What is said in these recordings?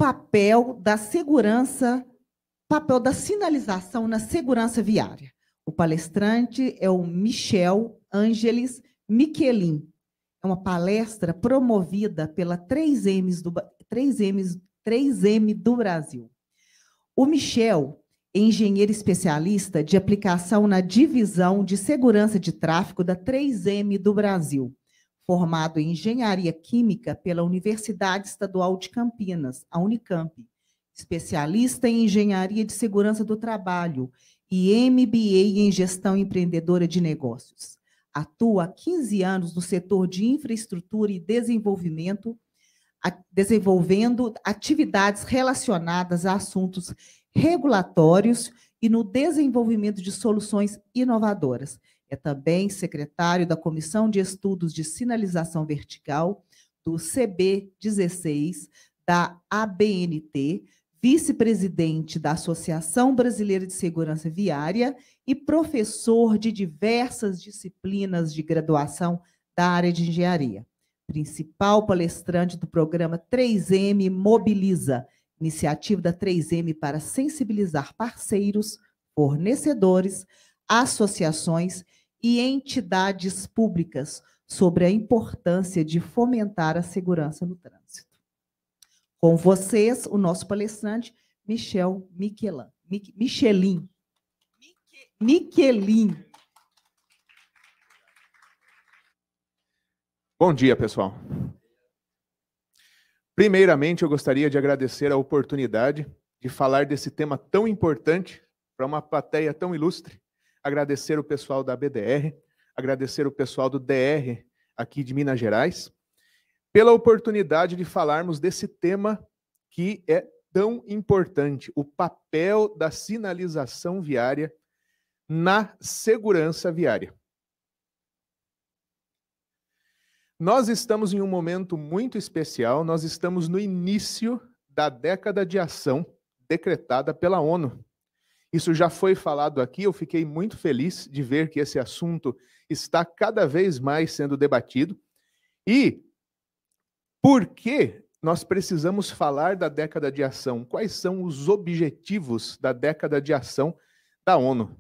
papel da segurança, papel da sinalização na segurança viária. O palestrante é o Michel Ângeles Michelin. É uma palestra promovida pela 3M do Brasil. O Michel é engenheiro especialista de aplicação na divisão de segurança de tráfego da 3M do Brasil, formado em engenharia química pela Universidade Estadual de Campinas, a Unicamp, especialista em engenharia de segurança do trabalho e MBA em gestão empreendedora de negócios. Atua há 15 anos no setor de infraestrutura e desenvolvimento, desenvolvendo atividades relacionadas a assuntos regulatórios e no desenvolvimento de soluções inovadoras. É também secretário da Comissão de Estudos de Sinalização Vertical, do CB16, da ABNT, vice-presidente da Associação Brasileira de Segurança Viária e professor de diversas disciplinas de graduação da área de engenharia. Principal palestrante do programa 3M Mobiliza, iniciativa da 3M para sensibilizar parceiros, fornecedores, associações e entidades públicas sobre a importância de fomentar a segurança no trânsito. Com vocês, o nosso palestrante, Michel Michelin. Bom dia, pessoal. Primeiramente, eu gostaria de agradecer a oportunidade de falar desse tema tão importante para uma plateia tão ilustre. Agradecer o pessoal da BDR, agradecer o pessoal do DR aqui de Minas Gerais, pela oportunidade de falarmos desse tema que é tão importante, o papel da sinalização viária na segurança viária. Nós estamos em um momento muito especial, nós estamos no início da década de ação decretada pela ONU. Isso já foi falado aqui, eu fiquei muito feliz de ver que esse assunto está cada vez mais sendo debatido. E por que nós precisamos falar da década de ação? Quais são os objetivos da década de ação da ONU?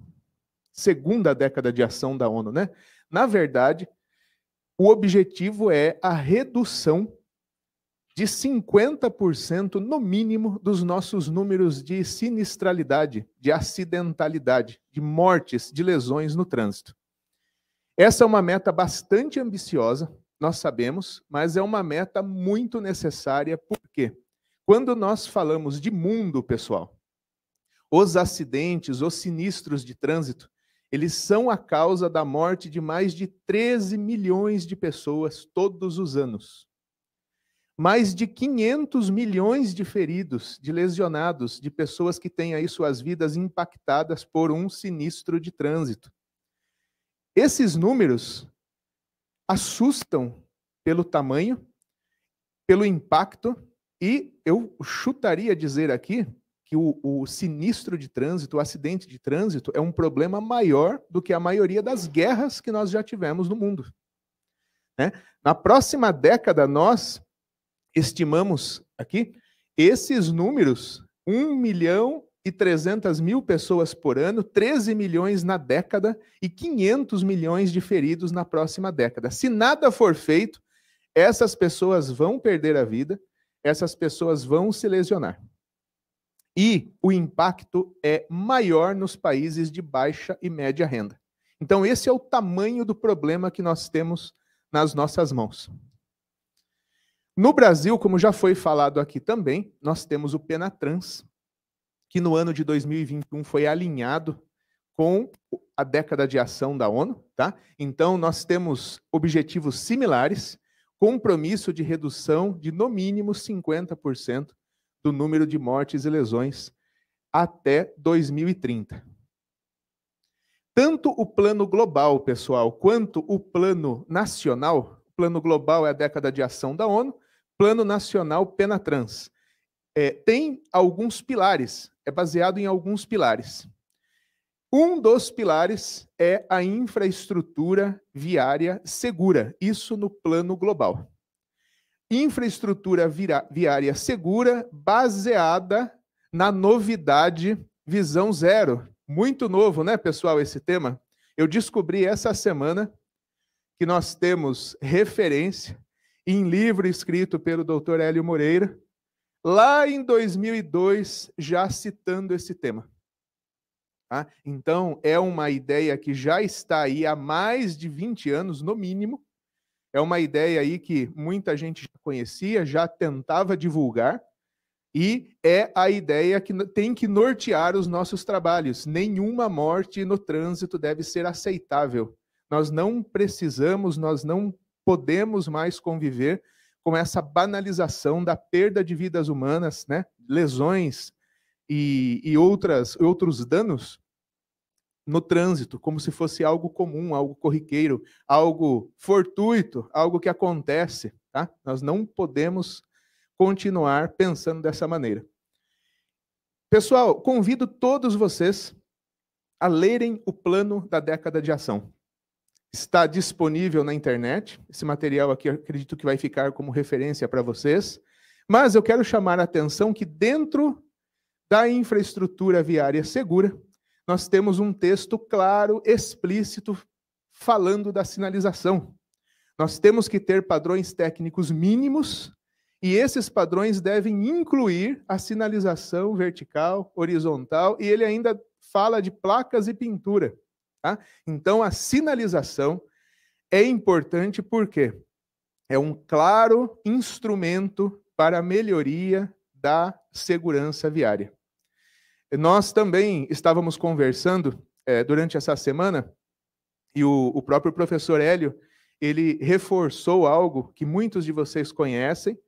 Segunda década de ação da ONU, né? Na verdade, o objetivo é a redução de 50% no mínimo dos nossos números de sinistralidade, de acidentalidade, de mortes, de lesões no trânsito. Essa é uma meta bastante ambiciosa, nós sabemos, mas é uma meta muito necessária, porque quando nós falamos de mundo, pessoal, os acidentes, os sinistros de trânsito, eles são a causa da morte de mais de 13 milhões de pessoas todos os anos. Mais de 500 milhões de feridos, de lesionados, de pessoas que têm aí suas vidas impactadas por um sinistro de trânsito. Esses números assustam pelo tamanho, pelo impacto, e eu chutaria dizer aqui que o sinistro de trânsito, o acidente de trânsito, é um problema maior do que a maioria das guerras que nós já tivemos no mundo. Né? Na próxima década, nós estimamos aqui esses números, 1.300.000 pessoas por ano, 13 milhões na década e 500 milhões de feridos na próxima década. Se nada for feito, essas pessoas vão perder a vida, essas pessoas vão se lesionar. E o impacto é maior nos países de baixa e média renda. Então, esse é o tamanho do problema que nós temos nas nossas mãos. No Brasil, como já foi falado aqui também, nós temos o Penatrans, que no ano de 2021 foi alinhado com a década de ação da ONU, tá? Então, nós temos objetivos similares, compromisso de redução de no mínimo 50% do número de mortes e lesões até 2030. Tanto o plano global, pessoal, quanto o plano nacional, o plano global é a década de ação da ONU, plano nacional Penatrans, tem alguns pilares, é baseado em alguns pilares. Um dos pilares é a infraestrutura viária segura, isso no plano global. infraestrutura viária segura baseada na novidade Visão Zero. Muito novo, né, pessoal, esse tema? Eu descobri essa semana que nós temos referência em livro escrito pelo Dr. Hélio Moreira, lá em 2002, já citando esse tema. Tá? Então, é uma ideia que já está aí há mais de 20 anos, no mínimo. É uma ideia aí que muita gente já conhecia, já tentava divulgar, e é a ideia que tem que nortear os nossos trabalhos. Nenhuma morte no trânsito deve ser aceitável. Nós não precisamos, nós não podemos mais conviver com essa banalização da perda de vidas humanas, né? Lesões e outros danos no trânsito, como se fosse algo comum, algo corriqueiro, algo fortuito, algo que acontece. Tá? Nós não podemos continuar pensando dessa maneira. Pessoal, convido todos vocês a lerem o plano da década de ação. Está disponível na internet. Esse material aqui eu acredito que vai ficar como referência para vocês. Mas eu quero chamar a atenção que dentro da infraestrutura viária segura, nós temos um texto claro, explícito, falando da sinalização. Nós temos que ter padrões técnicos mínimos, e esses padrões devem incluir a sinalização vertical, horizontal, e ele ainda fala de placas e pintura. Tá? Então, a sinalização é importante porque é um claro instrumento para a melhoria da segurança viária. Nós também estávamos conversando durante essa semana, e o próprio professor Hélio, ele reforçou algo que muitos de vocês conhecem,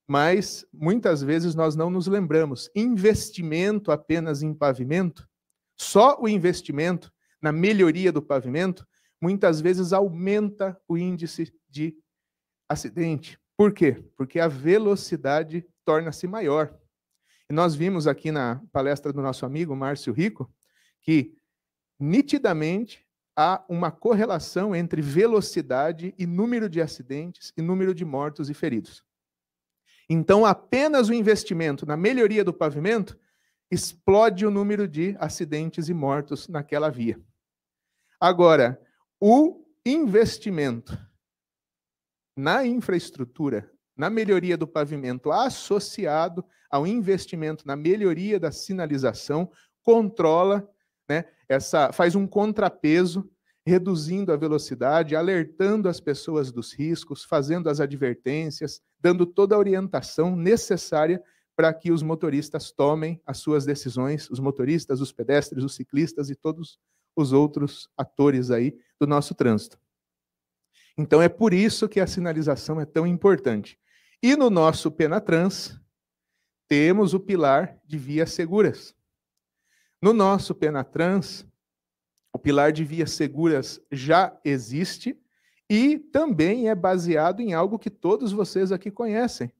mas muitas vezes nós não nos lembramos. Investimento apenas em pavimento, só o investimento na melhoria do pavimento, muitas vezes aumenta o índice de acidente. Por quê? Porque a velocidade torna-se maior. E nós vimos aqui na palestra do nosso amigo Márcio Rico que, nitidamente, há uma correlação entre velocidade e número de acidentes e número de mortos e feridos. Então, apenas o investimento na melhoria do pavimento explode o número de acidentes e mortos naquela via. Agora, o investimento na infraestrutura, na melhoria do pavimento, associado ao investimento na melhoria da sinalização, controla, né, faz um contrapeso, reduzindo a velocidade, alertando as pessoas dos riscos, fazendo as advertências, dando toda a orientação necessária para que os motoristas tomem as suas decisões, os motoristas, os pedestres, os ciclistas e todos os outros atores aí do nosso trânsito. Então é por isso que a sinalização é tão importante. E no nosso Penatrans, temos o pilar de vias seguras. No nosso Penatrans, o pilar de vias seguras já existe e também é baseado em algo que todos vocês aqui conhecem.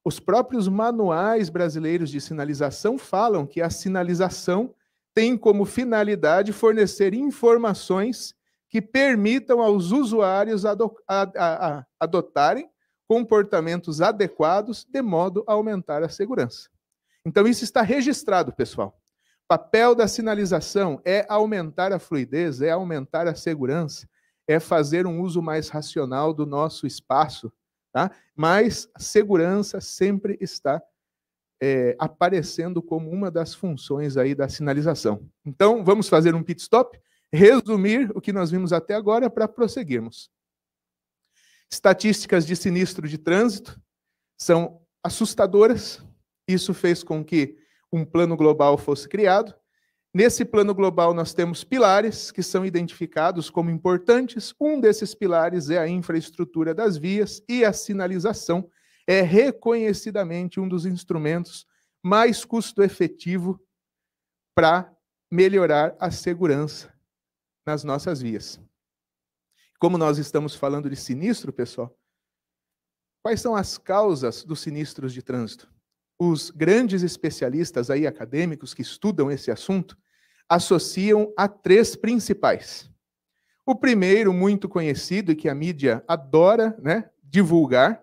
Os próprios manuais brasileiros de sinalização falam que a sinalização tem como finalidade fornecer informações que permitam aos usuários adotarem comportamentos adequados de modo a aumentar a segurança. Então, isso está registrado, pessoal. O papel da sinalização é aumentar a fluidez, é aumentar a segurança, é fazer um uso mais racional do nosso espaço, tá? Mas a segurança sempre está aparecendo como uma das funções aí da sinalização. Então, vamos fazer um pit stop, resumir o que nós vimos até agora para prosseguirmos. Estatísticas de sinistro de trânsito são assustadoras. Isso fez com que um plano global fosse criado. Nesse plano global, nós temos pilares que são identificados como importantes. Um desses pilares é a infraestrutura das vias e a sinalização é reconhecidamente um dos instrumentos mais custo-efetivo para melhorar a segurança nas nossas vias. Como nós estamos falando de sinistro, pessoal, quais são as causas dos sinistros de trânsito? Os grandes especialistas aí, acadêmicos que estudam esse assunto, associam a 3 principais. O primeiro, muito conhecido e que a mídia adora, né, divulgar,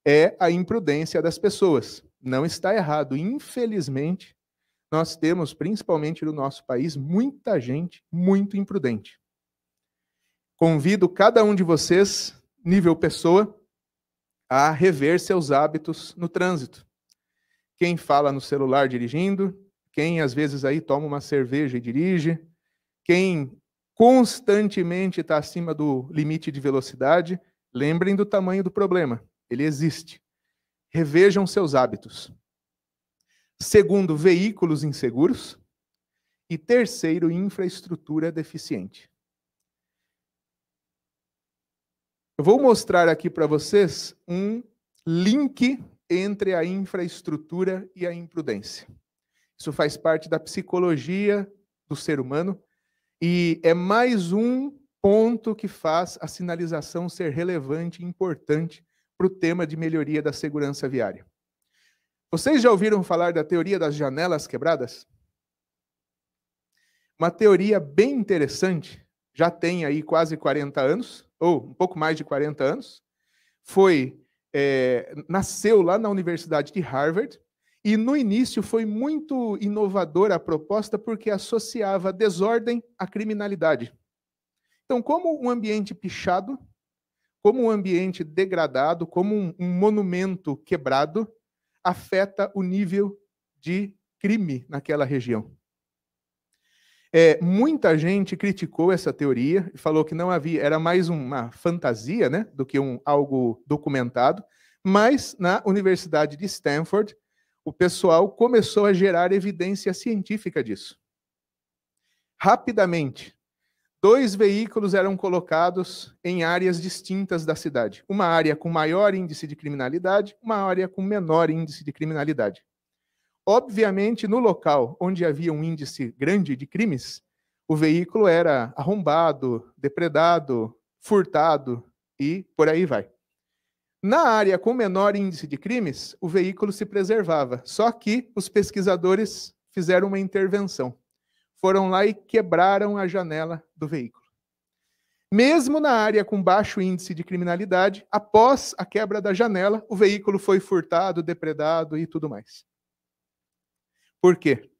é a imprudência das pessoas. Não está errado. Infelizmente, nós temos, principalmente no nosso país, muita gente muito imprudente. Convido cada um de vocês, nível pessoa, a rever seus hábitos no trânsito. Quem fala no celular dirigindo, quem às vezes aí toma uma cerveja e dirige, quem constantemente está acima do limite de velocidade, lembrem do tamanho do problema. Ele existe. Revejam seus hábitos. Segundo, veículos inseguros. E terceiro, infraestrutura deficiente. Eu vou mostrar aqui para vocês um link entre a infraestrutura e a imprudência. Isso faz parte da psicologia do ser humano e é mais um ponto que faz a sinalização ser relevante e importante para o tema de melhoria da segurança viária. Vocês já ouviram falar da teoria das janelas quebradas? Uma teoria bem interessante, já tem aí quase 40 anos, ou um pouco mais de 40 anos, nasceu lá na Universidade de Harvard, e no início foi muito inovadora a proposta porque associava a desordem à criminalidade. Então, como um ambiente pichado, como um ambiente degradado, como um monumento quebrado, afeta o nível de crime naquela região. Muita gente criticou essa teoria e falou que não havia, era mais uma fantasia, né, do que algo documentado, mas na Universidade de Stanford, o pessoal começou a gerar evidência científica disso. Rapidamente, 2 veículos eram colocados em áreas distintas da cidade. Uma área com maior índice de criminalidade, uma área com menor índice de criminalidade. Obviamente, no local onde havia um índice grande de crimes, o veículo era arrombado, depredado, furtado e por aí vai. Na área com menor índice de crimes, o veículo se preservava. Só que os pesquisadores fizeram uma intervenção. Foram lá e quebraram a janela do veículo. Mesmo na área com baixo índice de criminalidade, após a quebra da janela, o veículo foi furtado, depredado e tudo mais. Por quê?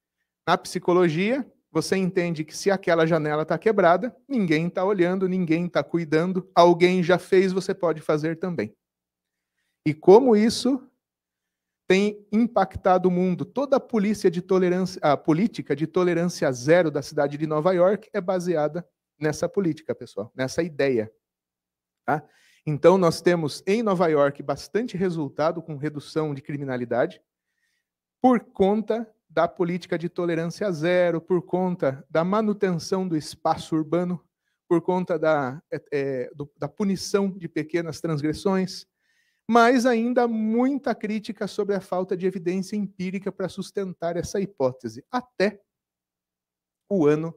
Na psicologia, você entende que se aquela janela está quebrada, ninguém está olhando, ninguém está cuidando, alguém já fez, você pode fazer também. E como isso tem impactado o mundo. Toda a política de tolerância zero da cidade de Nova York é baseada nessa política, pessoal, nessa ideia. Tá? Então, nós temos em Nova York bastante resultado com redução de criminalidade por conta da política de tolerância zero, por conta da manutenção do espaço urbano, por conta da punição de pequenas transgressões, mas ainda muita crítica sobre a falta de evidência empírica para sustentar essa hipótese. Até o ano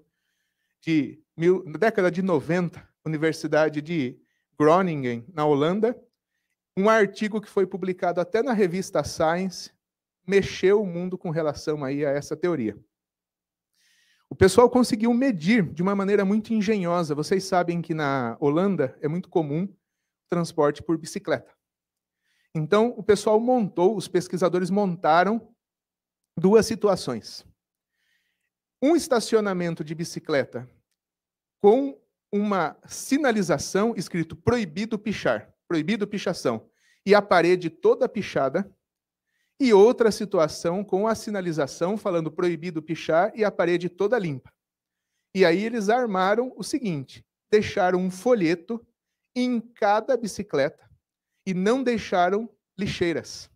na década de 90, Universidade de Groningen, na Holanda, um artigo que foi publicado até na revista Science, mexeu o mundo com relação aí a essa teoria. O pessoal conseguiu medir de uma maneira muito engenhosa. Vocês sabem que na Holanda é muito comum o transporte por bicicleta. Então, o pessoal os pesquisadores montaram 2 situações. Um estacionamento de bicicleta com uma sinalização escrito proibido pichar, proibido pichação, e a parede toda pichada, e outra situação com a sinalização falando proibido pichar e a parede toda limpa. E aí eles armaram o seguinte, deixaram um folheto em cada bicicleta, e não deixaram lixeiras.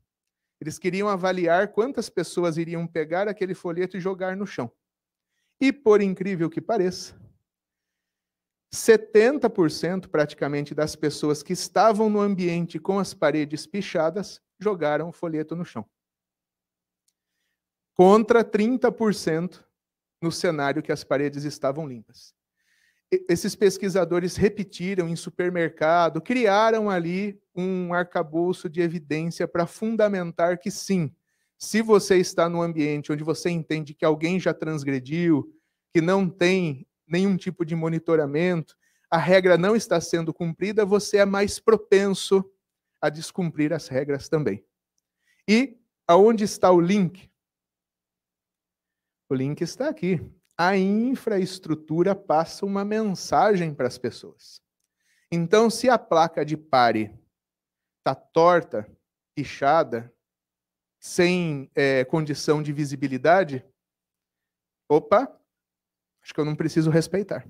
Eles queriam avaliar quantas pessoas iriam pegar aquele folheto e jogar no chão. E, por incrível que pareça, 70% praticamente das pessoas que estavam no ambiente com as paredes pichadas jogaram o folheto no chão. Contra 30% no cenário que as paredes estavam limpas. Esses pesquisadores repetiram em supermercado, criaram ali um arcabouço de evidência para fundamentar que sim, se você está num ambiente onde você entende que alguém já transgrediu, que não tem nenhum tipo de monitoramento, a regra não está sendo cumprida, você é mais propenso a descumprir as regras também. E aonde está o link? O link está aqui. A infraestrutura passa uma mensagem para as pessoas. Então, se a placa de pare está torta, pichada, sem condição de visibilidade, opa, acho que eu não preciso respeitar.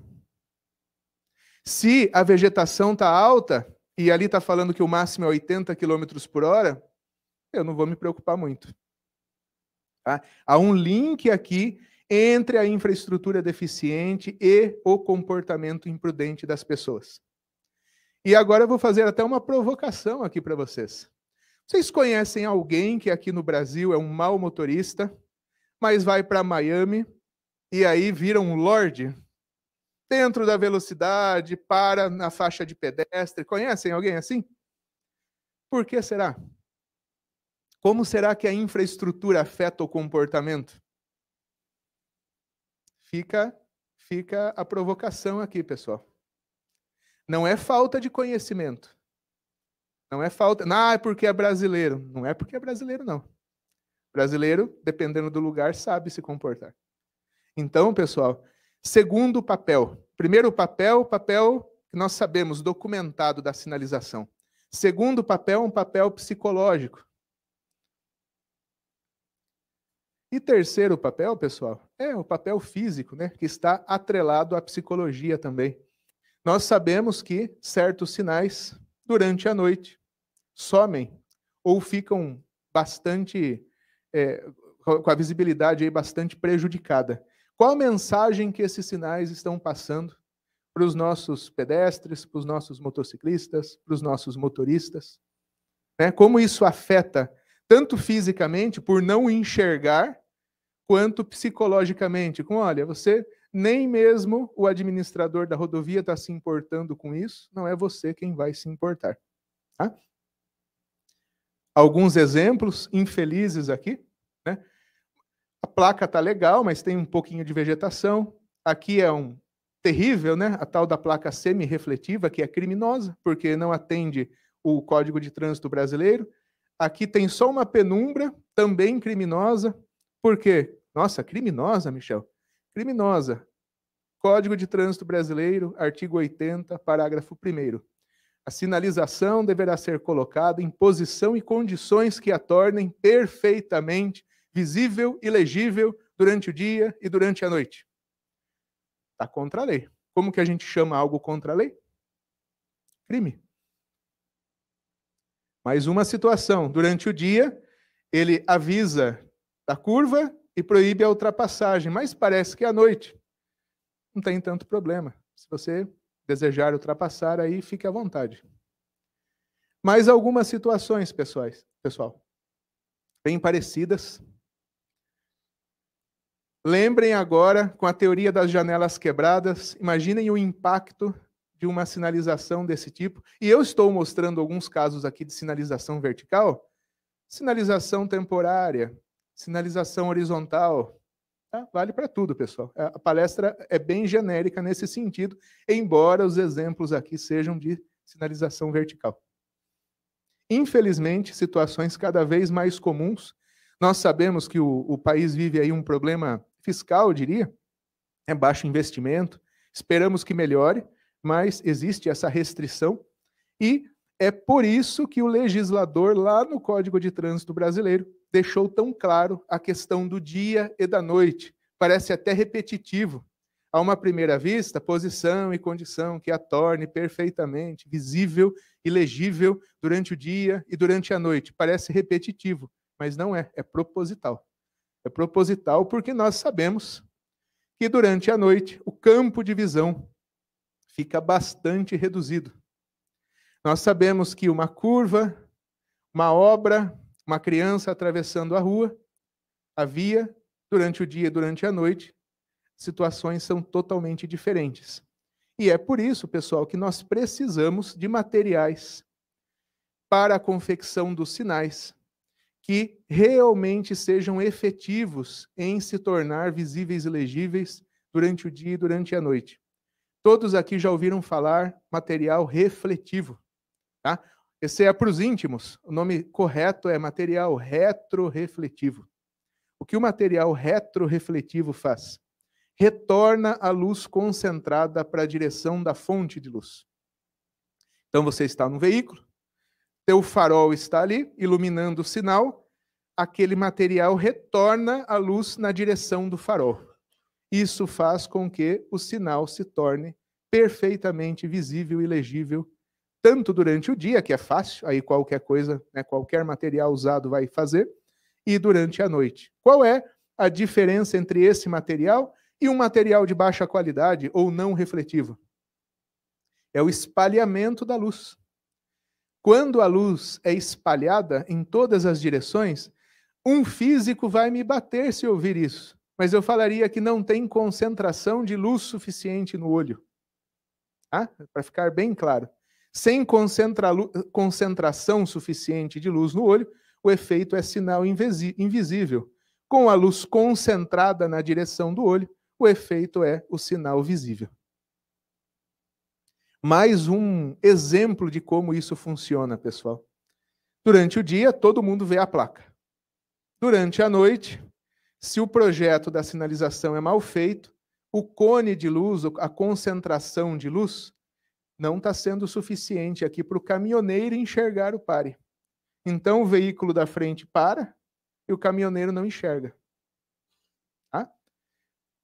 Se a vegetação está alta, e ali está falando que o máximo é 80 km por hora, eu não vou me preocupar muito. Tá? Há um link aqui entre a infraestrutura deficiente e o comportamento imprudente das pessoas. E agora eu vou fazer até uma provocação aqui para vocês. Vocês conhecem alguém que aqui no Brasil é um mau motorista, mas vai para Miami e aí vira um lorde? Dentro da velocidade, para na faixa de pedestre. Conhecem alguém assim? Por que será? Como será que a infraestrutura afeta o comportamento? Fica a provocação aqui, pessoal. Não é falta de conhecimento. Não é falta... é porque é brasileiro. Não é porque é brasileiro, não. Brasileiro, dependendo do lugar, sabe se comportar. Então, pessoal, segundo papel. Primeiro papel que nós sabemos, documentado da sinalização. Segundo papel, um papel psicológico. E terceiro papel, pessoal, é o papel físico, né, que está atrelado à psicologia também. Nós sabemos que certos sinais, durante a noite, somem ou ficam bastante, com a visibilidade aí bastante prejudicada. Qual a mensagem que esses sinais estão passando para os nossos pedestres, para os nossos motociclistas, para os nossos motoristas? Como isso afeta, tanto fisicamente, por não enxergar, quanto psicologicamente. Olha, você, nem mesmo o administrador da rodovia está se importando com isso, não é você quem vai se importar. Tá? Alguns exemplos infelizes aqui, né? A placa está legal, mas tem um pouquinho de vegetação. Aqui é um terrível, né? A tal da placa semi-refletiva, que é criminosa, porque não atende o Código de Trânsito brasileiro. Aqui tem só uma penumbra, também criminosa. Por quê? Nossa, criminosa, Michel? Criminosa. Código de Trânsito brasileiro, artigo 80, parágrafo 1º. A sinalização deverá ser colocada em posição e condições que a tornem perfeitamente visível e legível durante o dia e durante a noite. Está contra a lei. Como que a gente chama algo contra a lei? Crime. Mais uma situação. Durante o dia, ele avisa da curva e proíbe a ultrapassagem, mas parece que à noite não tem tanto problema. Se você desejar ultrapassar, aí fique à vontade. Mas algumas situações, pessoal, bem parecidas. Lembrem agora, com a teoria das janelas quebradas, imaginem o impacto de uma sinalização desse tipo. E eu estou mostrando alguns casos aqui de sinalização vertical, sinalização temporária, sinalização horizontal. Tá? Vale para tudo, pessoal. A palestra é bem genérica nesse sentido, embora os exemplos aqui sejam de sinalização vertical. Infelizmente, situações cada vez mais comuns. Nós sabemos que o país vive aí um problema fiscal, eu diria, é baixo investimento, esperamos que melhore, mas existe essa restrição, e é por isso que o legislador, lá no Código de Trânsito brasileiro, deixou tão claro a questão do dia e da noite. Parece até repetitivo. A uma primeira vista, posição e condição que a torne perfeitamente visível e legível durante o dia e durante a noite. Parece repetitivo, mas não é, é proposital. É proposital porque nós sabemos que durante a noite o campo de visão fica bastante reduzido. Nós sabemos que uma curva, uma obra, uma criança atravessando a rua, a via, durante o dia e durante a noite, situações são totalmente diferentes. E é por isso, pessoal, que nós precisamos de materiais para a confecção dos sinais que realmente sejam efetivos em se tornar visíveis e legíveis durante o dia e durante a noite. Todos aqui já ouviram falar material refletivo. Tá? Esse é para os íntimos. O nome correto é material retrorefletivo. O que o material retrorefletivo faz? Retorna a luz concentrada para a direção da fonte de luz. Então você está no veículo, teu farol está ali, iluminando o sinal, aquele material retorna a luz na direção do farol. Isso faz com que o sinal se torne perfeitamente visível e legível, tanto durante o dia, que é fácil, aí qualquer coisa, né, qualquer material usado vai fazer, e durante a noite. Qual é a diferença entre esse material e um material de baixa qualidade ou não refletivo? É o espalhamento da luz. Quando a luz é espalhada em todas as direções, um físico vai me bater se ouvir isso, mas eu falaria que não tem concentração de luz suficiente no olho. Ah, para ficar bem claro. Sem concentração suficiente de luz no olho, o efeito é sinal invisível. Com a luz concentrada na direção do olho, o efeito é o sinal visível. Mais um exemplo de como isso funciona, pessoal. Durante o dia, todo mundo vê a placa. Durante a noite, se o projeto da sinalização é mal feito, o cone de luz, a concentração de luz, não está sendo suficiente aqui para o caminhoneiro enxergar o pare. Então o veículo da frente para e o caminhoneiro não enxerga. Tá?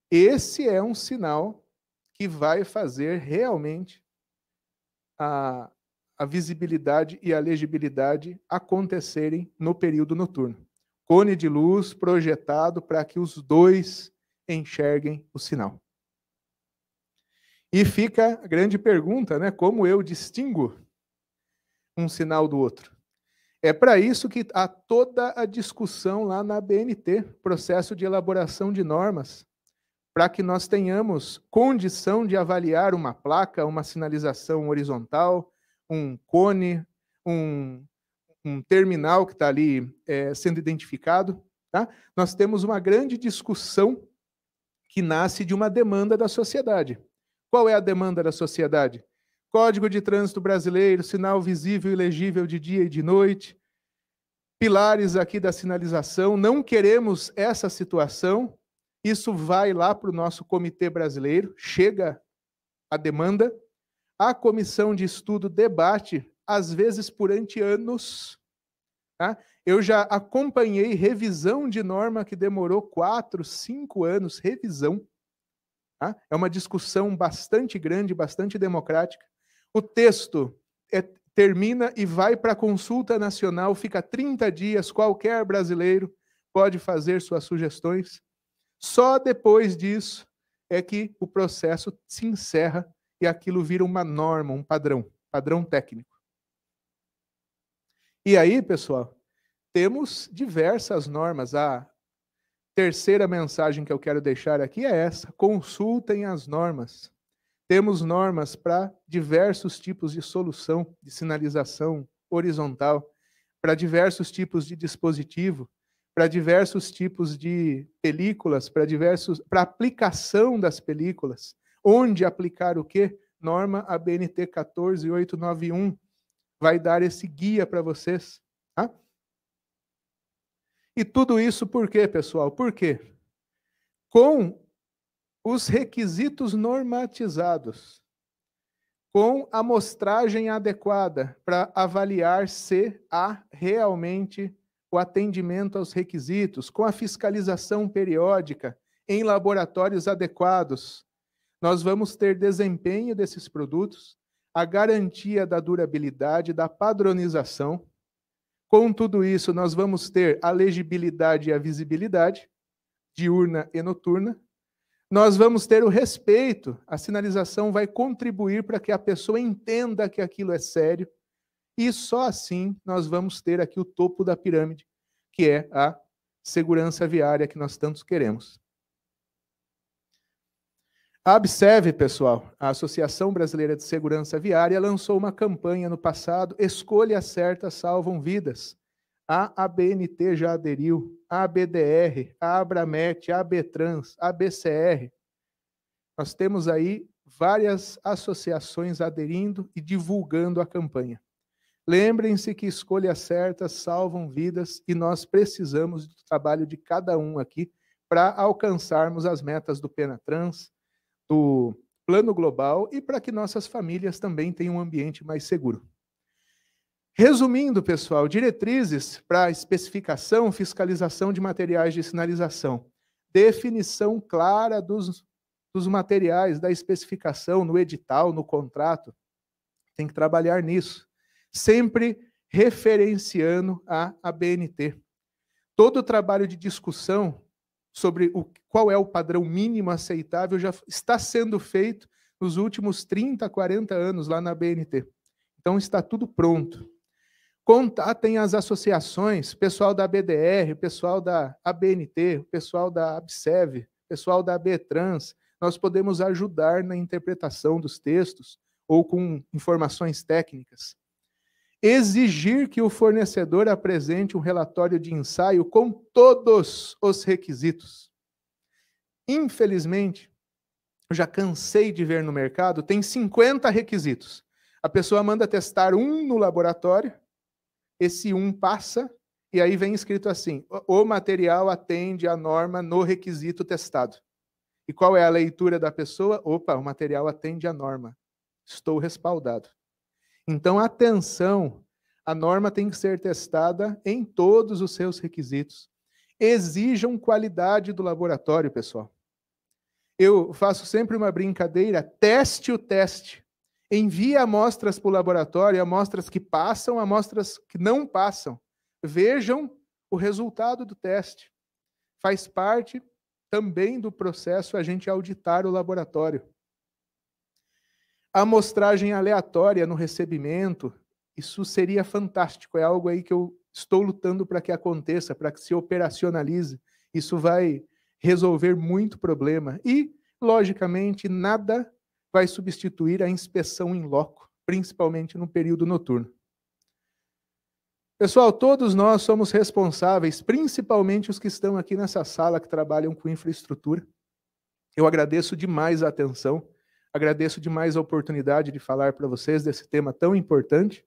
Esse é um sinal que vai fazer realmente a visibilidade e a legibilidade acontecerem no período noturno. Cone de luz projetado para que os dois enxerguem o sinal. E fica a grande pergunta, né? Como eu distingo um sinal do outro? É para isso que há toda a discussão lá na ABNT, processo de elaboração de normas, para que nós tenhamos condição de avaliar uma placa, uma sinalização horizontal, um cone, um terminal que está ali sendo identificado. Tá? Nós temos uma grande discussão que nasce de uma demanda da sociedade. Qual é a demanda da sociedade? Código de Trânsito Brasileiro, sinal visível e legível de dia e de noite, pilares aqui da sinalização, não queremos essa situação, isso vai lá para o nosso comitê brasileiro, chega a demanda, a comissão de estudo debate, às vezes durante anos. Tá? Eu já acompanhei revisão de norma que demorou 4, 5 anos, revisão. Tá? É uma discussão bastante grande, bastante democrática. O texto termina e vai para a consulta nacional, fica 30 dias, qualquer brasileiro pode fazer suas sugestões. Só depois disso é que o processo se encerra e aquilo vira uma norma, um padrão técnico. E aí, pessoal, temos diversas normas. A terceira mensagem que eu quero deixar aqui é essa: consultem as normas. Temos normas para diversos tipos de solução de sinalização horizontal, para diversos tipos de dispositivo, para diversos tipos de películas, para aplicação das películas. Onde aplicar o quê? Norma ABNT 14891 vai dar esse guia para vocês. Tá? E tudo isso por quê, pessoal? Por quê? Com os requisitos normatizados, com a amostragem adequada para avaliar se há realmente o atendimento aos requisitos, com a fiscalização periódica em laboratórios adequados, nós vamos ter desempenho desses produtos, a garantia da durabilidade, da padronização. Com tudo isso, nós vamos ter a legibilidade e a visibilidade, diurna e noturna. Nós vamos ter o respeito, a sinalização vai contribuir para que a pessoa entenda que aquilo é sério, e só assim nós vamos ter aqui o topo da pirâmide, que é a segurança viária que nós tantos queremos. A ABSEV, pessoal, a Associação Brasileira de Segurança Viária, lançou uma campanha no passado, Escolhas Certas Salvam Vidas. A ABNT já aderiu, a ABDR, a Abramet, a ABTrans, a ABCR. Nós temos aí várias associações aderindo e divulgando a campanha. Lembrem-se que escolhas certas salvam vidas e nós precisamos do trabalho de cada um aqui para alcançarmos as metas do Penatrans, do Plano Global e para que nossas famílias também tenham um ambiente mais seguro. Resumindo, pessoal, diretrizes para especificação, fiscalização de materiais de sinalização. Definição clara dos materiais, da especificação, no edital, no contrato. Tem que trabalhar nisso. Sempre referenciando a ABNT. Todo o trabalho de discussão sobre qual é o padrão mínimo aceitável já está sendo feito nos últimos 30, 40 anos lá na ABNT. Então está tudo pronto. Contatem as associações, pessoal da BDR, pessoal da ABNT, pessoal da ABSEV, pessoal da ABTrans. Nós podemos ajudar na interpretação dos textos ou com informações técnicas. Exigir que o fornecedor apresente um relatório de ensaio com todos os requisitos. Infelizmente, eu já cansei de ver no mercado, tem 50 requisitos. A pessoa manda testar um no laboratório, esse um passa, e aí vem escrito assim, o material atende à norma no requisito testado. E qual é a leitura da pessoa? Opa, o material atende à norma. Estou respaldado. Então, atenção, a norma tem que ser testada em todos os seus requisitos. Exijam qualidade do laboratório, pessoal. Eu faço sempre uma brincadeira, teste o teste. Envie amostras para o laboratório, amostras que passam, amostras que não passam. Vejam o resultado do teste. Faz parte também do processo a gente auditar o laboratório. A amostragem aleatória no recebimento, isso seria fantástico, é algo aí que eu estou lutando para que aconteça, para que se operacionalize. Isso vai resolver muito problema. E, logicamente, nada vai substituir a inspeção in loco, principalmente no período noturno. Pessoal, todos nós somos responsáveis, principalmente os que estão aqui nessa sala que trabalham com infraestrutura. Eu agradeço demais a atenção, agradeço demais a oportunidade de falar para vocês desse tema tão importante.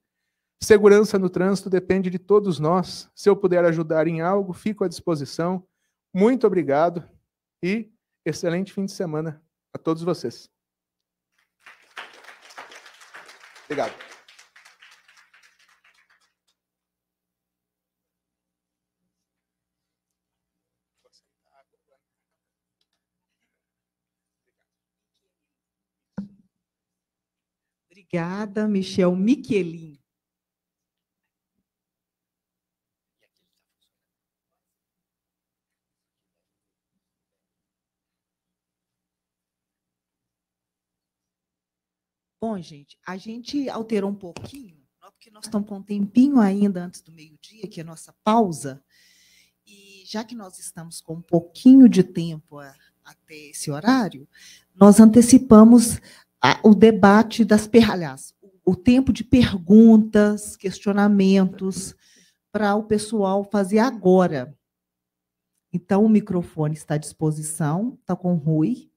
Segurança no trânsito depende de todos nós. Se eu puder ajudar em algo, fico à disposição. Muito obrigado e excelente fim de semana a todos vocês. Obrigado. Obrigada, Michel Michelin. Bom, gente, a gente alterou um pouquinho, porque nós estamos com um tempinho ainda antes do meio-dia, que é a nossa pausa, e já que nós estamos com um pouquinho de tempo até esse horário, nós antecipamos o debate aliás, o tempo de perguntas, questionamentos, para o pessoal fazer agora. Então, o microfone está à disposição, está com o Rui,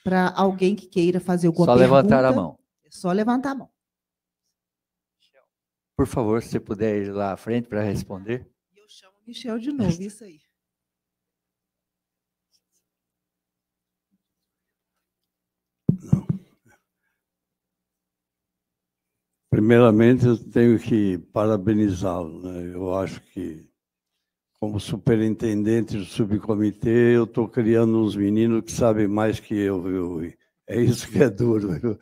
para alguém que queira fazer alguma pergunta. Só levantar a mão. É só levantar a mão. Por favor, se você puder ir lá à frente para responder. Eu chamo o Michel de novo, isso aí. Não. Primeiramente, eu tenho que parabenizá-lo, né? Eu acho que, como superintendente do subcomitê, eu estou criando uns meninos que sabem mais que eu, viu? É isso que é duro, viu?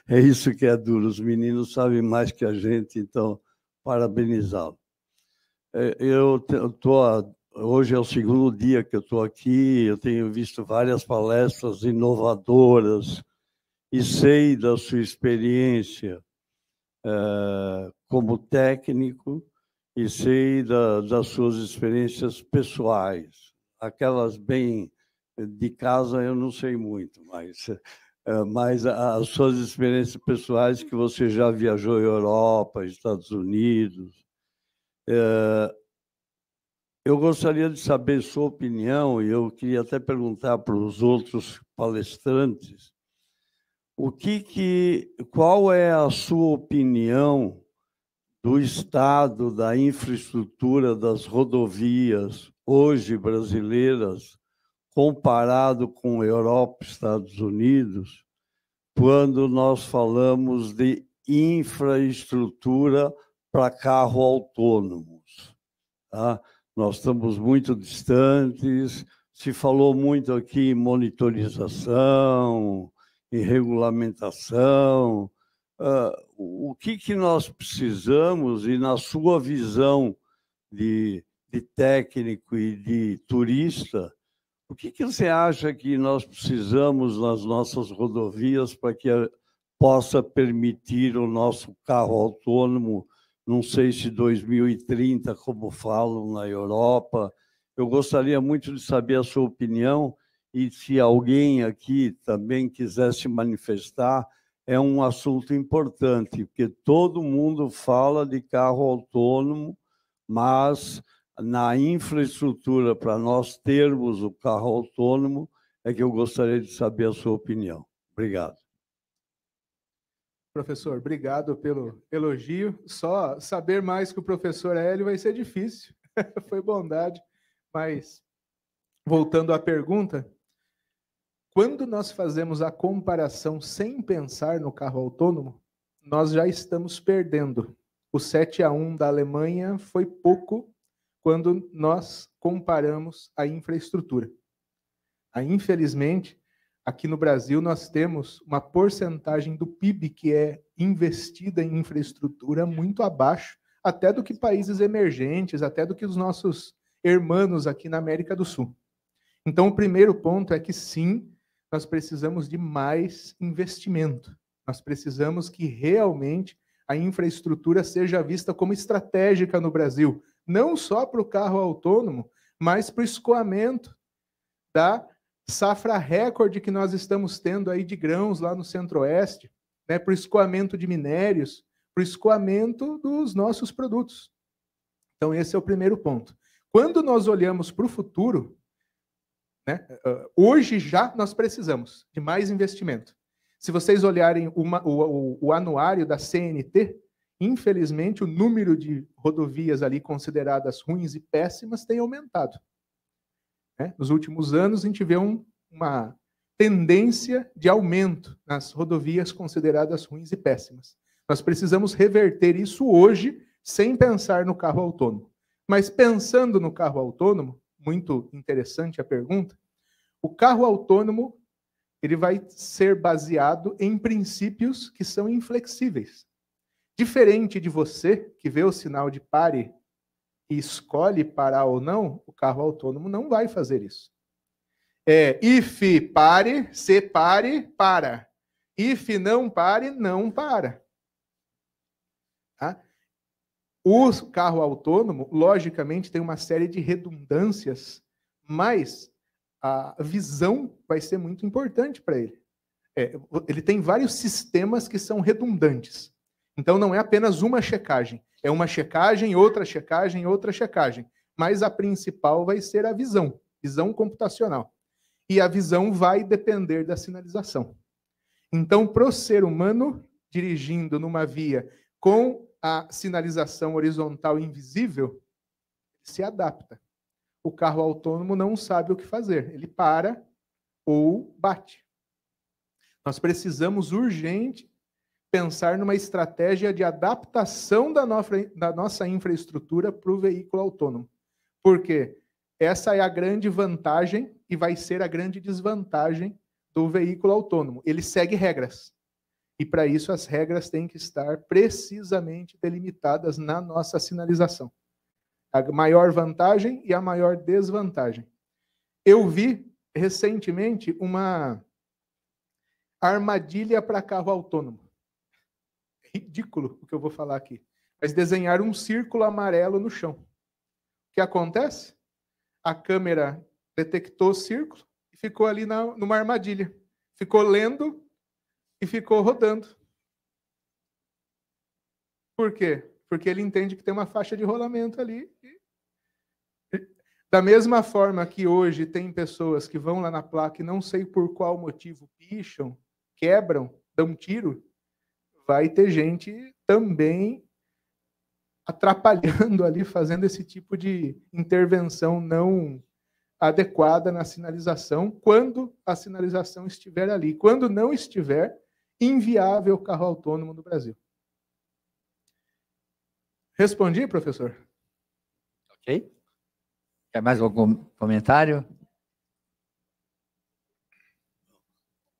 É isso que é duro. Os meninos sabem mais que a gente, então, parabenizá-lo. Hoje é o segundo dia que eu estou aqui, eu tenho visto várias palestras inovadoras e sei da sua experiência como técnico e sei das suas experiências pessoais. Aquelas bem de casa eu não sei muito, mas as suas experiências pessoais que você já viajou à Europa, Estados Unidos. Eu gostaria de saber sua opinião, e eu queria até perguntar para os outros palestrantes, qual é a sua opinião do estado da infraestrutura das rodovias hoje brasileiras, comparado com Europa e Estados Unidos, quando nós falamos de infraestrutura para carro autônomos. Tá? Nós estamos muito distantes, se falou muito aqui em monitorização, em regulamentação. O que nós precisamos, e na sua visão de técnico e de turista, o que você acha que nós precisamos nas nossas rodovias para que possa permitir o nosso carro autônomo, não sei se 2030, como falam na Europa? Eu gostaria muito de saber a sua opinião e se alguém aqui também quiser se manifestar, é um assunto importante, porque todo mundo fala de carro autônomo, mas na infraestrutura para nós termos o carro autônomo é que eu gostaria de saber a sua opinião. Obrigado. Professor, obrigado pelo elogio. Só saber mais que o professor Hélio vai ser difícil. Foi bondade. Mas, voltando à pergunta, quando nós fazemos a comparação sem pensar no carro autônomo, nós já estamos perdendo. O 7-1 da Alemanha foi pouco quando nós comparamos a infraestrutura. Infelizmente, aqui no Brasil, nós temos uma porcentagem do PIB que é investida em infraestrutura muito abaixo, até do que países emergentes, até do que os nossos irmãos aqui na América do Sul. Então, o primeiro ponto é que, sim, nós precisamos de mais investimento. Nós precisamos que realmente a infraestrutura seja vista como estratégica no Brasil, não só para o carro autônomo, mas para o escoamento da safra recorde que nós estamos tendo aí de grãos lá no Centro-Oeste, né, para o escoamento de minérios, para o escoamento dos nossos produtos. Então, esse é o primeiro ponto. Quando nós olhamos para o futuro, né, hoje já nós precisamos de mais investimento. Se vocês olharem o anuário da CNT, infelizmente o número de rodovias ali consideradas ruins e péssimas tem aumentado. Nos últimos anos, a gente vê uma tendência de aumento nas rodovias consideradas ruins e péssimas. Nós precisamos reverter isso hoje, sem pensar no carro autônomo. Mas pensando no carro autônomo, muito interessante a pergunta, o carro autônomo ele vai ser baseado em princípios que são inflexíveis. Diferente de você, que vê o sinal de pare e escolhe parar ou não, o carro autônomo não vai fazer isso. If pare, se pare, para. If não pare, não para. Tá? O carro autônomo, logicamente, tem uma série de redundâncias, mas a visão vai ser muito importante para ele. Ele tem vários sistemas que são redundantes. Então, não é apenas uma checagem. É uma checagem, outra checagem, outra checagem. Mas a principal vai ser a visão computacional. E a visão vai depender da sinalização. Então, para o ser humano, dirigindo numa via com a sinalização horizontal invisível, se adapta. O carro autônomo não sabe o que fazer. Ele para ou bate. Nós precisamos urgente pensar numa estratégia de adaptação da nossa infraestrutura para o veículo autônomo. Por quê? Essa é a grande vantagem e vai ser a grande desvantagem do veículo autônomo. Ele segue regras. E, para isso, as regras têm que estar precisamente delimitadas na nossa sinalização. A maior vantagem e a maior desvantagem. Eu vi, recentemente, uma armadilha para carro autônomo. Ridículo o que eu vou falar aqui. Mas desenhar um círculo amarelo no chão. O que acontece? A câmera detectou o círculo e ficou ali numa armadilha. Ficou lendo e ficou rodando. Por quê? Porque ele entende que tem uma faixa de rolamento ali. Da mesma forma que hoje tem pessoas que vão lá na placa e não sei por qual motivo picham, quebram, dão um tiro, vai ter gente também atrapalhando ali, fazendo esse tipo de intervenção não adequada na sinalização, quando a sinalização estiver ali. Quando não estiver, inviável o carro autônomo no Brasil. Respondi, professor? Ok. Quer mais algum comentário?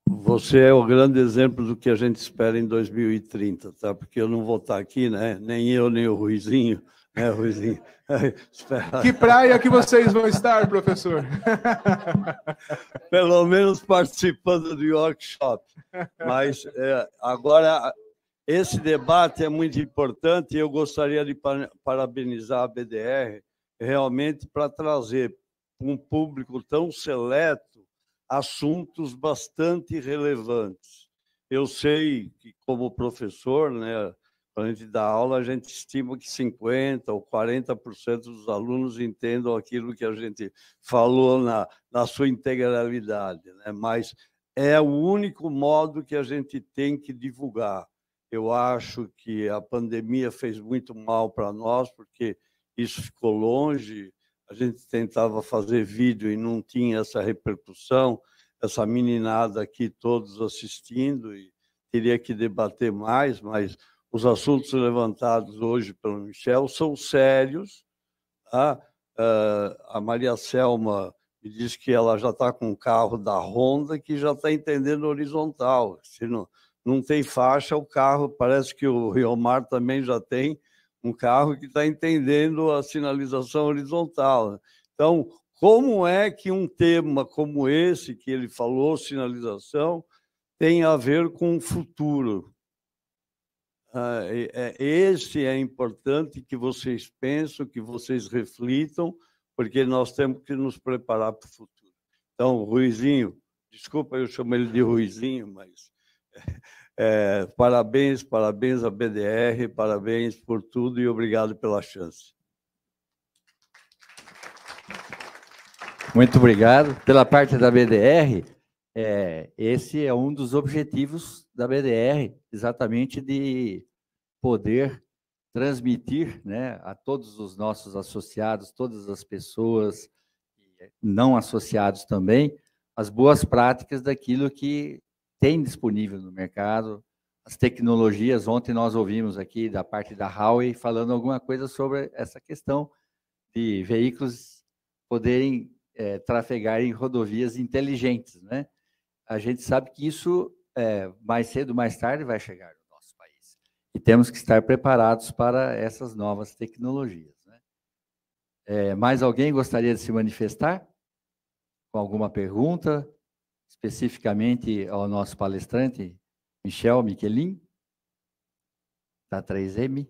Você é o grande exemplo do que a gente espera em 2030, tá? Porque eu não vou estar aqui, né? Nem eu, nem o Ruizinho, né, Ruizinho? Que praia que vocês vão estar, professor? Pelo menos participando do workshop. Mas agora, esse debate é muito importante e eu gostaria de parabenizar a BDR realmente para trazer um público tão seleto assuntos bastante relevantes. Eu sei que, como professor, né, quando a gente dá aula, a gente estima que 50% ou 40% dos alunos entendam aquilo que a gente falou na sua integralidade, né? Mas é o único modo que a gente tem que divulgar. Eu acho que a pandemia fez muito mal para nós, porque isso ficou longe, a gente tentava fazer vídeo e não tinha essa repercussão, essa meninada aqui todos assistindo, e teria que debater mais, mas os assuntos levantados hoje pelo Michel são sérios. Tá? A Maria Selma me disse que ela já está com um carro da Honda que já está entendendo horizontal. Se não tem faixa, o carro, parece que o Riomar também já tem um carro que está entendendo a sinalização horizontal. Então, como é que um tema como esse, que ele falou, sinalização, tem a ver com o futuro? Esse é importante que vocês pensem, que vocês reflitam, porque nós temos que nos preparar para o futuro. Então, Ruizinho, desculpa, eu chamo ele de Ruizinho, mas parabéns à BDR, parabéns por tudo e obrigado pela chance. Muito obrigado. Pela parte da BDR, esse é um dos objetivos da BDR, exatamente de poder transmitir, né, a todos os nossos associados, todas as pessoas não associados também, as boas práticas daquilo que tem disponível no mercado, as tecnologias. Ontem nós ouvimos aqui da parte da Huawei falando alguma coisa sobre essa questão de veículos poderem trafegar em rodovias inteligentes, né? A gente sabe que isso, mais cedo ou mais tarde, vai chegar no nosso país. E temos que estar preparados para essas novas tecnologias, né? Mais alguém gostaria de se manifestar? Com alguma pergunta, especificamente ao nosso palestrante, Michel Michelin, da 3M?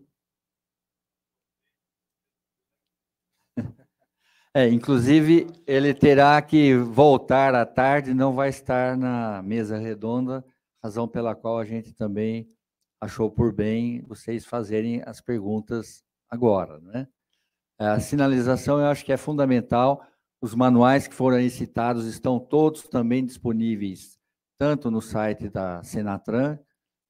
Inclusive, ele terá que voltar à tarde, não vai estar na mesa redonda, razão pela qual a gente também achou por bem vocês fazerem as perguntas agora, né? A sinalização eu acho que é fundamental. Os manuais que foram aí citados estão todos também disponíveis, tanto no site da Senatran,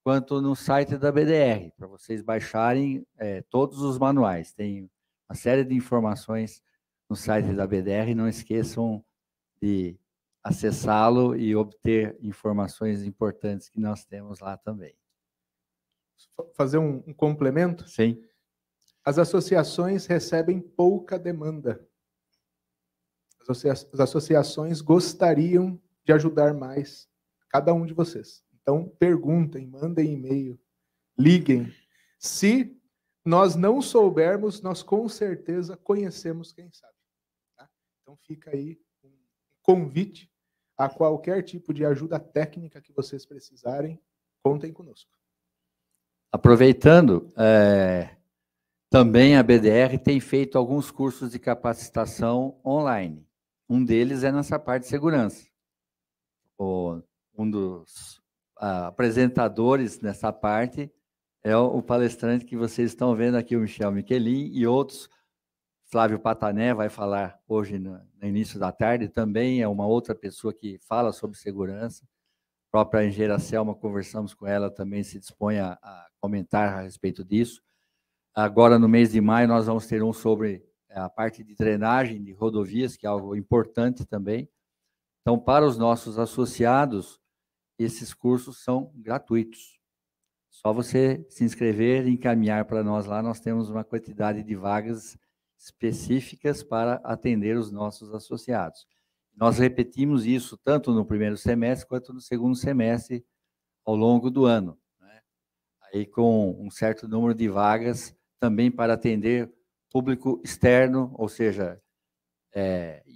quanto no site da BDR, para vocês baixarem todos os manuais. Tem uma série de informações no site da BDR, não esqueçam de acessá-lo e obter informações importantes que nós temos lá também. Fazer um complemento? Sim. As associações recebem pouca demanda. As associações gostariam de ajudar mais cada um de vocês. Então, perguntem, mandem e-mail, liguem. Se nós não soubermos, nós com certeza conhecemos quem sabe. Tá? Então, fica aí um convite a qualquer tipo de ajuda técnica que vocês precisarem, contem conosco. Aproveitando, também a BDR tem feito alguns cursos de capacitação online. Um deles é nessa parte de segurança. Um dos apresentadores nessa parte é o palestrante que vocês estão vendo aqui, o Michel Michelin, e outros. Flávio Patané vai falar hoje no início da tarde, também é uma outra pessoa que fala sobre segurança. A própria engenheira Selma, conversamos com ela, também se dispõe a comentar a respeito disso. Agora, no mês de maio, nós vamos ter um sobre a parte de drenagem de rodovias, que é algo importante também. Então, para os nossos associados, esses cursos são gratuitos. Só você se inscrever e encaminhar para nós lá, nós temos uma quantidade de vagas específicas para atender os nossos associados. Nós repetimos isso tanto no primeiro semestre quanto no segundo semestre ao longo do ano, né? Aí com um certo número de vagas também para atender público externo, ou seja,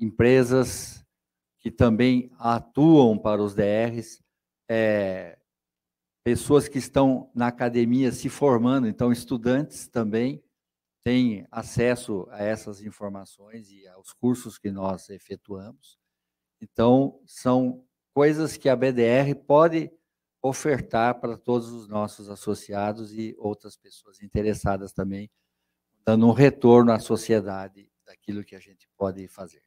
empresas que também atuam para os DRs, pessoas que estão na academia se formando, então estudantes também têm acesso a essas informações e aos cursos que nós efetuamos. Então, são coisas que a BDR pode ofertar para todos os nossos associados e outras pessoas interessadas também, dando um retorno à sociedade daquilo que a gente pode fazer.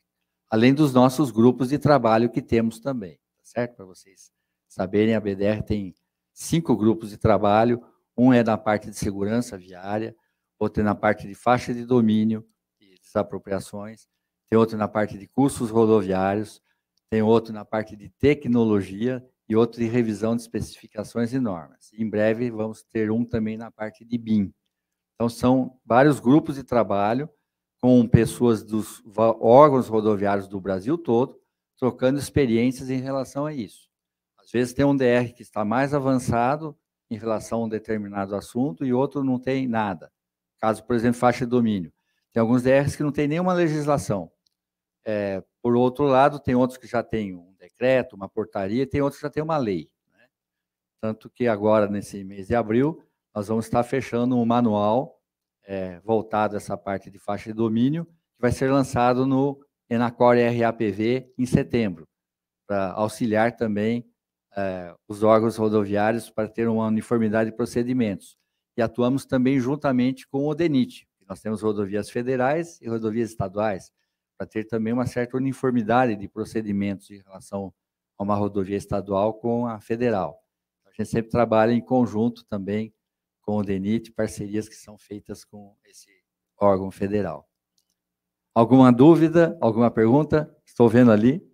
Além dos nossos grupos de trabalho que temos também, tá certo? Para vocês saberem, a BDR tem 5 grupos de trabalho, um é na parte de segurança viária, outro é na parte de faixa de domínio e desapropriações, tem outro na parte de custos rodoviários, tem outro na parte de tecnologia e outro de revisão de especificações e normas. Em breve vamos ter um também na parte de BIM. Então são vários grupos de trabalho com pessoas dos órgãos rodoviários do Brasil todo, trocando experiências em relação a isso. Às vezes tem um DR que está mais avançado em relação a um determinado assunto e outro não tem nada. Caso, por exemplo, faixa de domínio. Tem alguns DRs que não tem nenhuma legislação. Por outro lado, tem outros que já têm um decreto, uma portaria, tem outros que já têm uma lei, né? Tanto que agora, nesse mês de abril, nós vamos estar fechando um manual voltado a essa parte de faixa de domínio, que vai ser lançado no Enacor RAPV em setembro, para auxiliar também os órgãos rodoviários para ter uma uniformidade de procedimentos. E atuamos também juntamente com o DENIT. Nós temos rodovias federais e rodovias estaduais, para ter também uma certa uniformidade de procedimentos em relação a uma rodovia estadual com a federal. A gente sempre trabalha em conjunto também com o DENIT, parcerias que são feitas com esse órgão federal. Alguma dúvida? Alguma pergunta? Estou vendo ali.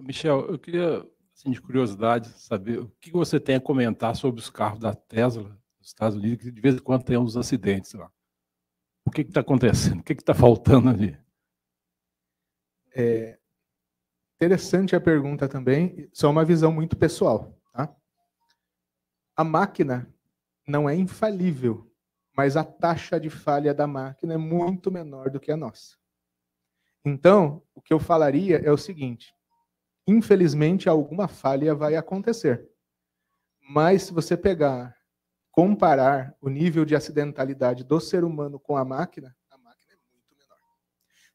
Michel, eu queria, assim, de curiosidade, saber o que você tem a comentar sobre os carros da Tesla nos Estados Unidos, que de vez em quando tem uns acidentes lá. O que está acontecendo? O que está faltando ali? Interessante a pergunta também, só uma visão muito pessoal. Tá? A máquina não é infalível, mas a taxa de falha da máquina é muito menor do que a nossa. Então, o que eu falaria é o seguinte: infelizmente, alguma falha vai acontecer. Mas se você comparar o nível de acidentalidade do ser humano com a máquina é muito menor.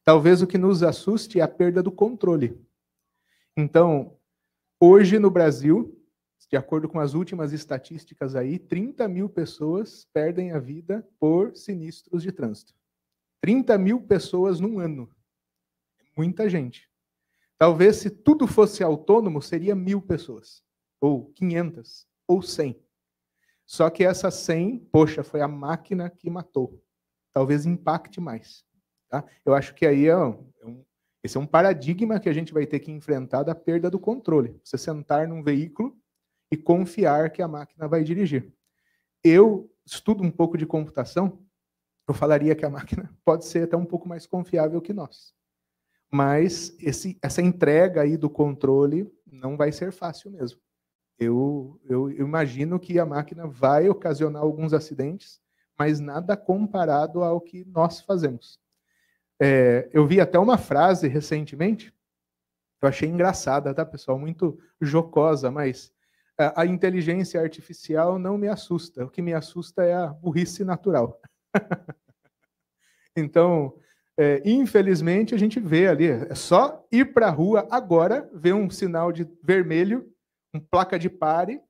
Talvez o que nos assuste é a perda do controle. Então, hoje no Brasil, de acordo com as últimas estatísticas aí, 30 mil pessoas perdem a vida por sinistros de trânsito. 30 mil pessoas num ano. É muita gente. Talvez, se tudo fosse autônomo, seria 1.000 pessoas, ou 500, ou 100. Só que essas 100, poxa, foi a máquina que matou. Talvez impacte mais. Tá? Eu acho que aí esse é um paradigma que a gente vai ter que enfrentar da perda do controle. Você sentar num veículo e confiar que a máquina vai dirigir. Eu estudo um pouco de computação, eu falaria que a máquina pode ser até um pouco mais confiável que nós. Mas essa entrega aí do controle não vai ser fácil mesmo. Eu imagino que a máquina vai ocasionar alguns acidentes, mas nada comparado ao que nós fazemos. Eu vi até uma frase recentemente, eu achei engraçada, tá, pessoal? Muito jocosa, mas a inteligência artificial não me assusta. O que me assusta é a burrice natural. Então, infelizmente, a gente vê ali, é só ir para a rua agora, ver um sinal de vermelho, uma placa de pare,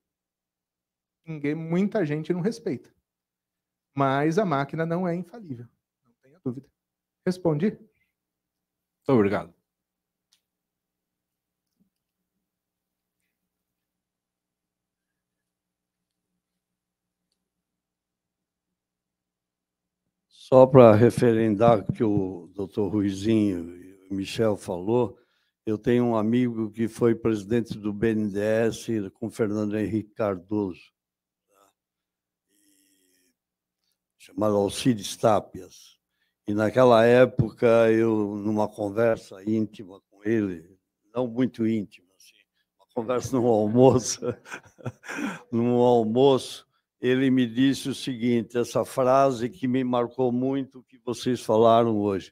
muita gente não respeita. Mas a máquina não é infalível, não tenha dúvida. Respondi? Muito obrigado. Só para referendar o que o doutor Ruizinho e o Michel falou, eu tenho um amigo que foi presidente do BNDES com Fernando Henrique Cardoso, chamado Alcides Tápias. E naquela época, eu, numa conversa íntima com ele, não muito íntima, assim, uma conversa num almoço, ele me disse o seguinte, essa frase que me marcou muito, que vocês falaram hoje.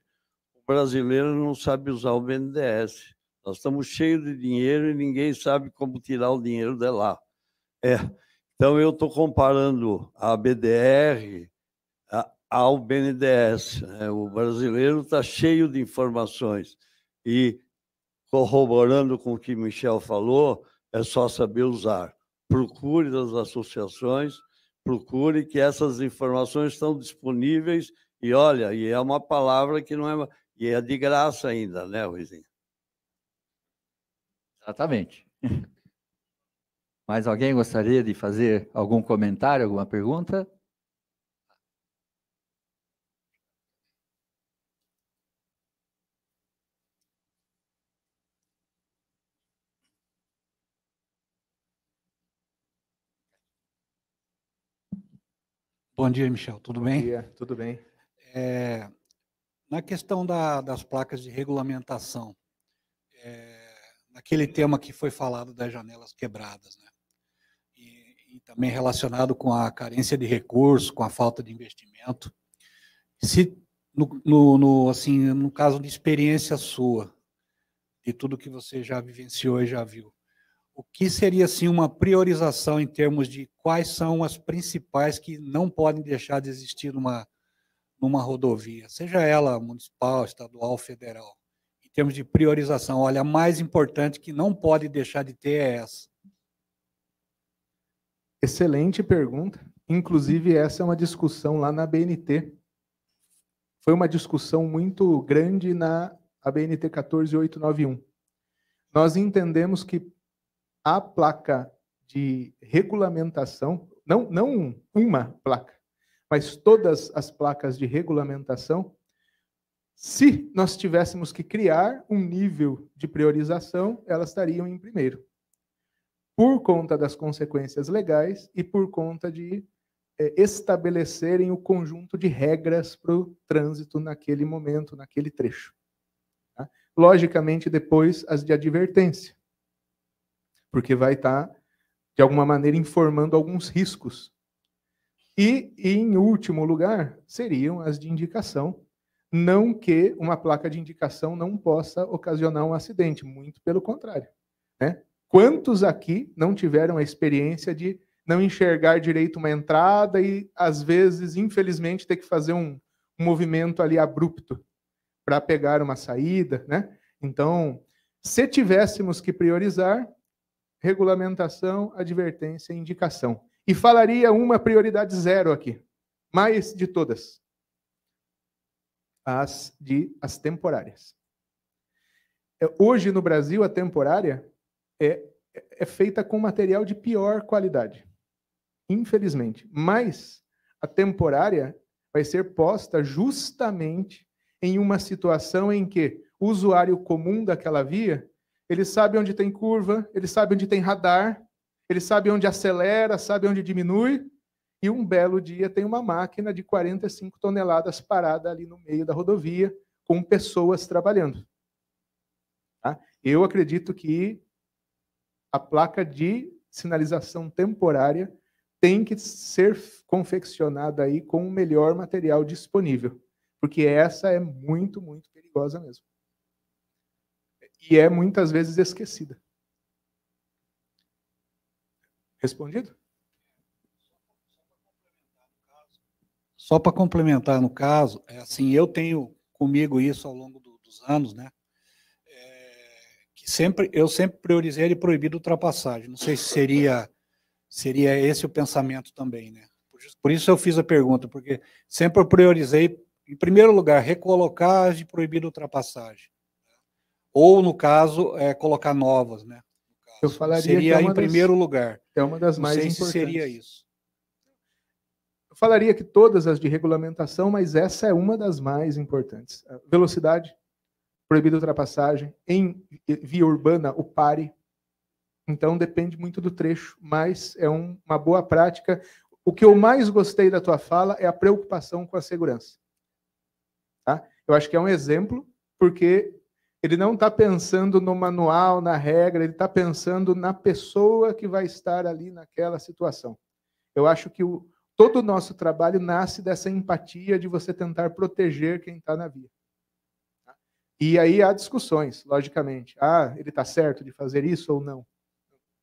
O brasileiro não sabe usar o BNDES. Nós estamos cheios de dinheiro e ninguém sabe como tirar o dinheiro de lá. Então, eu estou comparando a BDR ao BNDES. O brasileiro está cheio de informações. E, corroborando com o que Michel falou, é só saber usar. Procure as associações, procure que essas informações estão disponíveis. E, olha, e é uma palavra que não é... E é de graça ainda, né, Ruizinho? Exatamente. Mais alguém gostaria de fazer algum comentário, alguma pergunta? Bom dia, Michel. Tudo bem? Bom dia, tudo bem. Na questão das placas de regulamentação, naquele tema que foi falado das janelas quebradas, né? E também relacionado com a carência de recursos, com a falta de investimento, se no caso de experiência sua, de tudo que você já vivenciou e já viu, o que seria assim uma priorização em termos de quais são as principais que não podem deixar de existir numa rodovia, seja ela municipal, estadual, federal, em termos de priorização? Olha, a mais importante que não pode deixar de ter é essa. Excelente pergunta. Inclusive, essa é uma discussão lá na BNT. Foi uma discussão muito grande na ABNT 14891. Nós entendemos que a placa de regulamentação, não uma placa, mas todas as placas de regulamentação, se nós tivéssemos que criar um nível de priorização, elas estariam em primeiro, por conta das consequências legais e por conta de estabelecerem o conjunto de regras para o trânsito naquele momento, naquele trecho. Tá? Logicamente, depois, as de advertência, porque vai estar, de alguma maneira, informando alguns riscos. E, em último lugar, seriam as de indicação. Não que uma placa de indicação não possa ocasionar um acidente, muito pelo contrário. Né? Quantos aqui não tiveram a experiência de não enxergar direito uma entrada e, às vezes, infelizmente, ter que fazer um movimento ali abrupto para pegar uma saída, né? Então, se tivéssemos que priorizar, regulamentação, advertência e indicação. E falaria uma prioridade zero aqui, mais de todas. As temporárias. Hoje, no Brasil, a temporária é feita com material de pior qualidade, infelizmente. Mas a temporária vai ser posta justamente em uma situação em que o usuário comum daquela via, ele sabe onde tem curva, ele sabe onde tem radar, ele sabe onde acelera, sabe onde diminui, e um belo dia tem uma máquina de 45 toneladas parada ali no meio da rodovia, com pessoas trabalhando. Tá? Eu acredito que a placa de sinalização temporária tem que ser confeccionada aí com o melhor material disponível, porque essa é muito, muito perigosa mesmo. E é muitas vezes esquecida. Respondido? Só para complementar no caso, assim, eu tenho comigo isso ao longo dos anos, né? Eu sempre priorizei de proibir ultrapassagem. Não sei se seria esse o pensamento também, né? Por isso eu fiz a pergunta, porque sempre eu priorizei, em primeiro lugar, recolocar as de proibir ultrapassagem. Ou, no caso, colocar novas, né? Eu falaria seria que em primeiro lugar. É uma das mais importantes. Não sei se seria isso. falaria que todas as de regulamentação, mas essa é uma das mais importantes. A velocidade, proibida ultrapassagem, em via urbana, o pare. Então, depende muito do trecho, mas é uma boa prática. O que eu mais gostei da tua fala é a preocupação com a segurança. Tá? Eu acho que é um exemplo, porque ele não está pensando no manual, na regra, ele está pensando na pessoa que vai estar ali naquela situação. Eu acho que todo o nosso trabalho nasce dessa empatia de você tentar proteger quem está na via. E aí há discussões, logicamente. Ele está certo de fazer isso ou não?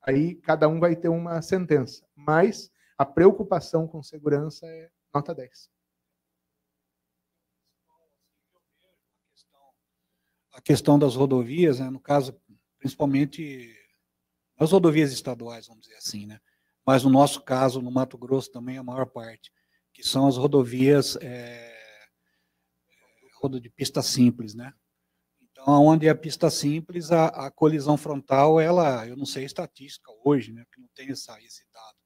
Aí cada um vai ter uma sentença. Mas a preocupação com segurança é nota 10. A questão das rodovias, né, no caso, principalmente as rodovias estaduais, vamos dizer assim, né? Mas no nosso caso, no Mato Grosso também a maior parte, que são as rodovias de pista simples, né? Então, onde é a pista simples, a colisão frontal, eu não sei a estatística hoje, né? Porque não tem esse dado.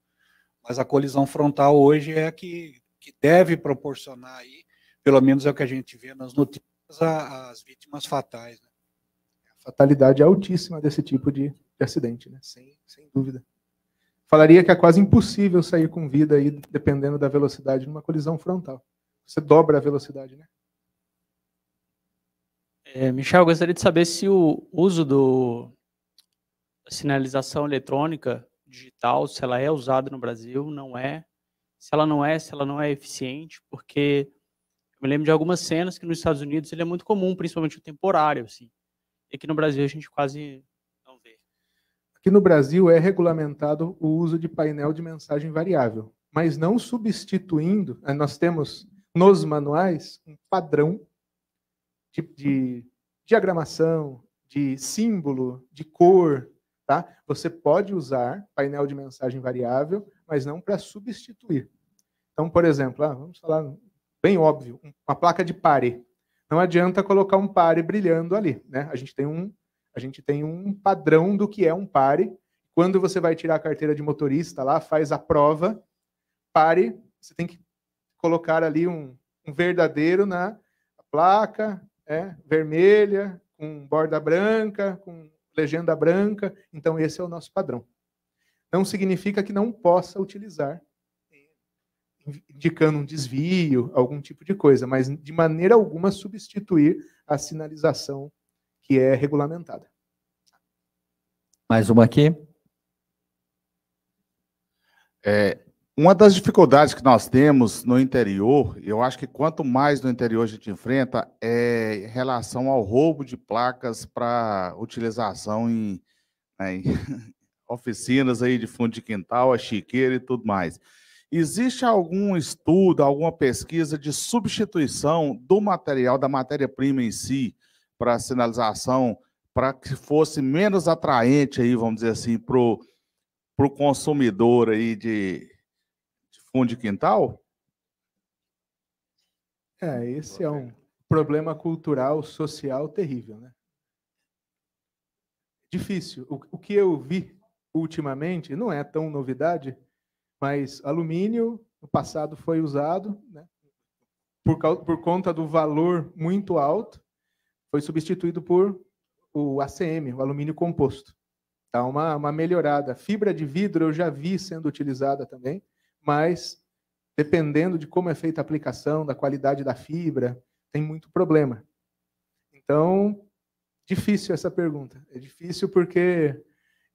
Mas a colisão frontal hoje é a que deve proporcionar aí, pelo menos é o que a gente vê nas notícias, as vítimas fatais. Né? A fatalidade é altíssima desse tipo de acidente, né? Sem dúvida. Falaria que é quase impossível sair com vida aí, dependendo da velocidade, numa colisão frontal. Você dobra a velocidade, né? Michel, eu gostaria de saber se o uso da sinalização eletrônica digital, se ela é usada no Brasil, não é. Se ela não é eficiente, porque eu me lembro de algumas cenas que nos Estados Unidos ele é muito comum, principalmente o temporário, assim. E aqui no Brasil a gente quase não vê. Aqui no Brasil é regulamentado o uso de painel de mensagem variável, mas não substituindo. Nós temos nos manuais um padrão de diagramação, de símbolo, de cor. Tá? Você pode usar painel de mensagem variável, mas não para substituir. Então, por exemplo, vamos falar bem óbvio, uma placa de pare. Não adianta colocar um pare brilhando ali. Né? A gente tem um padrão do que é um pare. Quando você vai tirar a carteira de motorista lá, faz a prova, pare, você tem que colocar ali um verdadeiro na placa, vermelha, com borda branca, com legenda branca. Então, esse é o nosso padrão. Não significa que não possa utilizar, indicando um desvio, algum tipo de coisa, mas de maneira alguma substituir a sinalização que é regulamentada. Mais uma aqui. Uma das dificuldades que nós temos no interior, eu acho que quanto mais no interior a gente enfrenta, é em relação ao roubo de placas para utilização em oficinas aí de fundo de quintal, a chiqueira e tudo mais. Existe algum estudo, alguma pesquisa de substituição do material, da matéria-prima em si, para a sinalização, para que fosse menos atraente, aí, vamos dizer assim, para o consumidor aí de fundo de quintal? Esse é um problema cultural, social terrível, né? Difícil. O que eu vi ultimamente, não é tão novidade, mas alumínio no passado foi usado, né, por conta do valor muito alto, foi substituído por o ACM, o alumínio composto. Tá uma melhorada. Fibra de vidro eu já vi sendo utilizada também, mas dependendo de como é feita a aplicação, da qualidade da fibra, tem muito problema. Então, difícil essa pergunta. É difícil porque,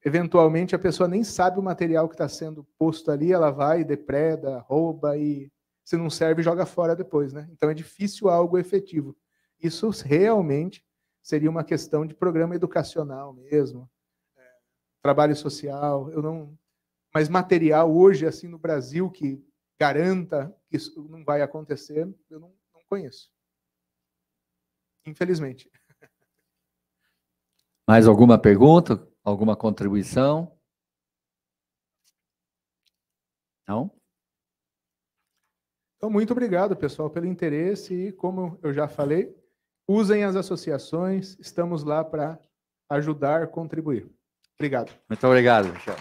eventualmente, a pessoa nem sabe o material que está sendo posto ali, ela vai, depreda, rouba e, se não serve, joga fora depois. Né? Então, é difícil algo efetivo. Isso realmente seria uma questão de programa educacional mesmo, trabalho social. Mas material hoje, assim, no Brasil, que garanta que isso não vai acontecer, eu não conheço. Infelizmente. Mais alguma pergunta? Alguma contribuição? Não? Então, muito obrigado, pessoal, pelo interesse e, como eu já falei, usem as associações, estamos lá para ajudar, contribuir. Obrigado. Muito obrigado, Michel.